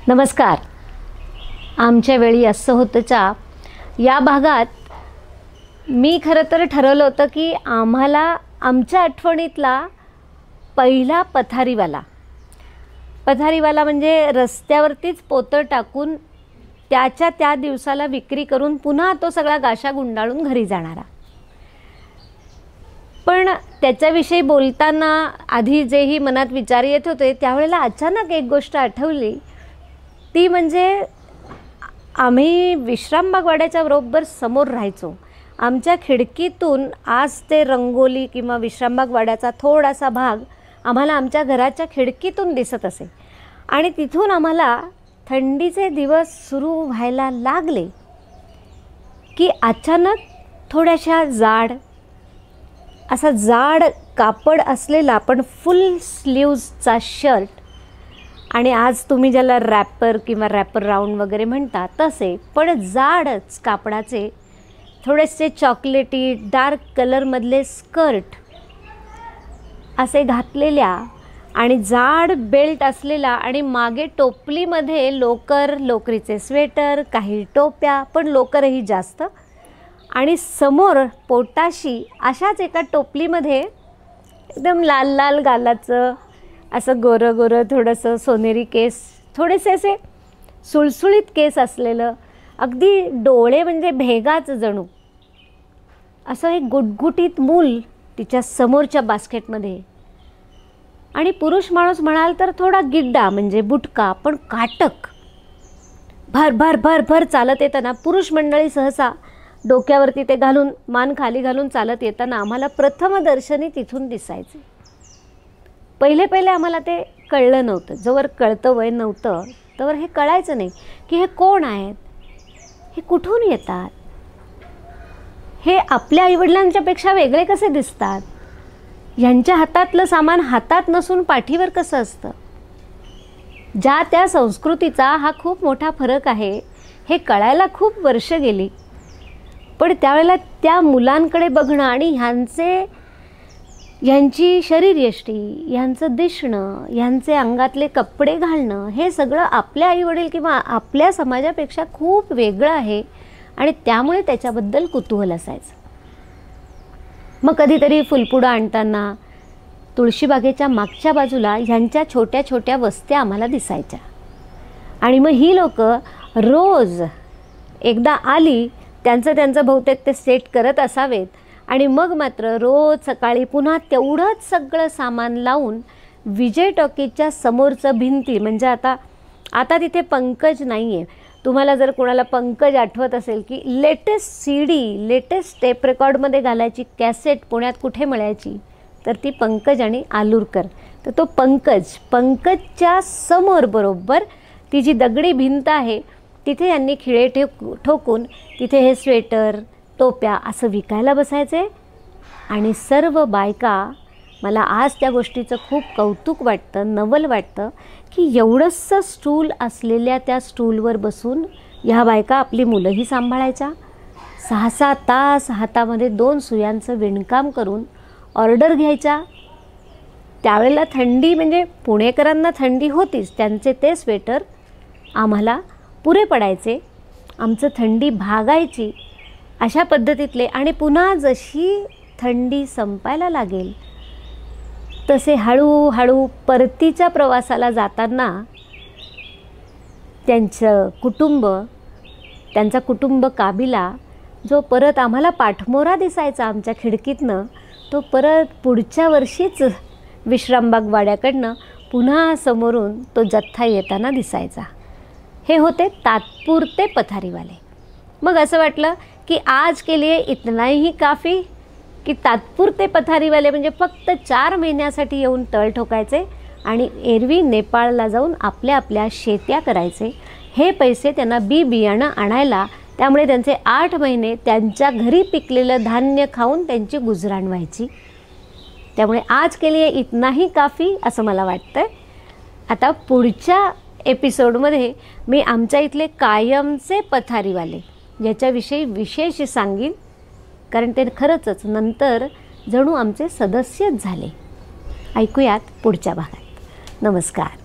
नमस्कार. आमच्या वेळी असं होतंच्या या भागात मी खरं तर ठरवलं होतं की आम्हाला आमच्या आठवणीतला पहिला पथारीवाला म्हणजे रस्त्यावरतीच पोतं टाकून त्याच्या त्या दिवसाला विक्री करून पुन्हा तो सगळा गाशा गुंडाळून घरी जाणारा. पण त्याच्याविषयी बोलताना आधी जेही मनात विचार येत होते त्यावेळेला अचानक एक गोष्ट आठवली. ती म्हणजे आम्ही विश्रामबाग वाड्याच्या बरोबर समोर राहायचो. आमच्या खिडकीतून आज ते रंगोली किंवा विश्रामबाग वाड्याचा थोडासा भाग आम्हाला आमच्या घराच्या खिडकीतून दिसत असे. आणि तिथून आम्हाला थंडीचे दिवस सुरू व्हायला लागले की अचानक थोड्याशा जाड कापड असलेला पण फुल स्लीव्जचा शर्ट आणि आज तुम्ही ज्याला रॅपर किंवा रॅपर राऊंड वगैरे म्हणता तसे पण जाडच कापडाचे थोडेसे चॉकलेटी डार्क कलरमधले स्कर्ट असे घातलेल्या आणि जाड बेल्ट असलेला आणि मागे टोपलीमध्ये लोकरीचे स्वेटर, काही टोप्या पण लोकरही जास्त आणि समोर पोटाशी अशाच एका टोपलीमध्ये एकदम लाल लाल गालाचं असं गोरं थोडंसं सोनेरी केस, थोडेसे असे सुळसुळीत केस असलेलं, अगदी डोळे म्हणजे भेगाच जणू असं एक गुटगुटीत मूल तिच्या समोरच्या बास्केटमध्ये. आणि पुरुष माणूस म्हणाल तर थोडा गिड्डा म्हणजे बुटका पण काटक भर चालत येताना पुरुष मंडळी सहसा डोक्यावरती ते घालून मान खाली घालून चालत येताना आम्हाला प्रथमदर्शनी तिथून दिसायचे. पहिले आम्हाला ते कळलं नव्हतं. जोवर कळतं वय नव्हतं तोवर हे कळायचं नाही की हे कोण आहेत, हे कुठून येतात, हे आपल्या आईवडिलांच्या पेक्षा वेगळे कसे दिसतात, यांच्या हातातलं सामान हातात नसून पाठीवर कसं असतं. ज्या त्या संस्कृतीचा हा खूप मोठा फरक आहे हे कळायला खूप वर्ष गेली. पण त्यावेळेला त्या मुलांकडे बघणं आणि ह्यांची शरीरयष्टी, ह्यांचं दिसणं, ह्यांचे अंगातले कपडे घालणं हे सगळं आपल्या आईवडील किंवा आपल्या समाजापेक्षा खूप वेगळं आहे आणि त्यामुळे त्याच्याबद्दल कुतूहल असायचं. मग कधीतरी फुलपुडं आणताना तुळशीबागेच्या मागच्या बाजूला ह्यांच्या छोट्या छोट्या वस्त्या आम्हाला दिसायच्या. आणि मग ही लोकं रोज एकदा आली त्यांचं बहुतेक ते सेट करत असावेत आणि मग मात्र रोज सकाळी पुन्हा तेवढंच सगळं सामान लावून विजय टॉकीजच्या समोरचं भिंती म्हणजे आता तिथे पंकज नाही आहे. तुम्हाला जर कोणाला पंकज आठवत असेल की लेटेस्ट CD लेटेस्ट टेप रेकॉर्डमध्ये घालायची कॅसेट पुण्यात कुठे मिळायची तर ती पंकज आणि आलूरकर. तर तो पंकजच्या समोर बरोबर ती जी दगडी भिंत आहे तिथे यांनी खिळे ठोकून तिथे हे स्वेटर टोप्या असं विकायला बसायचे. आणि सर्व बायका, मला आज त्या गोष्टीचं खूप कौतुक वाटतं, नवल वाटतं की एवढंसं स्टूल असलेल्या त्या स्टूलवर बसून ह्या बायका आपली मुलंही सांभाळायच्या. 6-6 तास हातामध्ये 2 सुयांचं विणकाम करून ऑर्डर घ्यायच्या. त्यावेळेला थंडी म्हणजे पुणेकरांना थंडी होतीच, त्यांचे ते स्वेटर आम्हाला पुरे पडायचे, आमचं थंडी भागायची अशा पद्धतीतले. आणि पुन्हा जशी थंडी संपायला लागेल तसे हळूहळू परतीच्या प्रवासाला जाताना त्यांचा कुटुंब काबिला जो परत आम्हाला पाठमोरा दिसायचा आमच्या खिडकीतनं तो परत पुढच्या वर्षीच विश्रामबाग वाड्याकडनं पुन्हा समोरून तो जथ्था येताना दिसायचा. हे होते तात्पुरते पथारीवाले. मग असं वाटलं की आज के लिए इतना ही काफ़ी की तात्पुरते पथारीवाले म्हणजे फक्त 4 महिन्यासाठी येऊन तळ ठोकायचे आणि एरवी नेपाळला जाऊन आपल्या शेत्या करायचे. हे पैसे त्यांना बियाणं आणायला, त्यामुळे त्यांचे 8 महिने त्यांच्या घरी पिकलेलं धान्य खाऊन त्यांची गुजराण व्हायची. त्यामुळे आज के लिए इतना ही काफ़ी असं मला वाटतं. आता पुढच्या एपिसोडमध्ये मी आमच्या इथले कायमचे पथारीवाले याच्याविषयी विशेष सांगीन, कारण ते खरंच नंतर जणू आमचे सदस्यच झाले. ऐकूयात पुढच्या भागात. नमस्कार.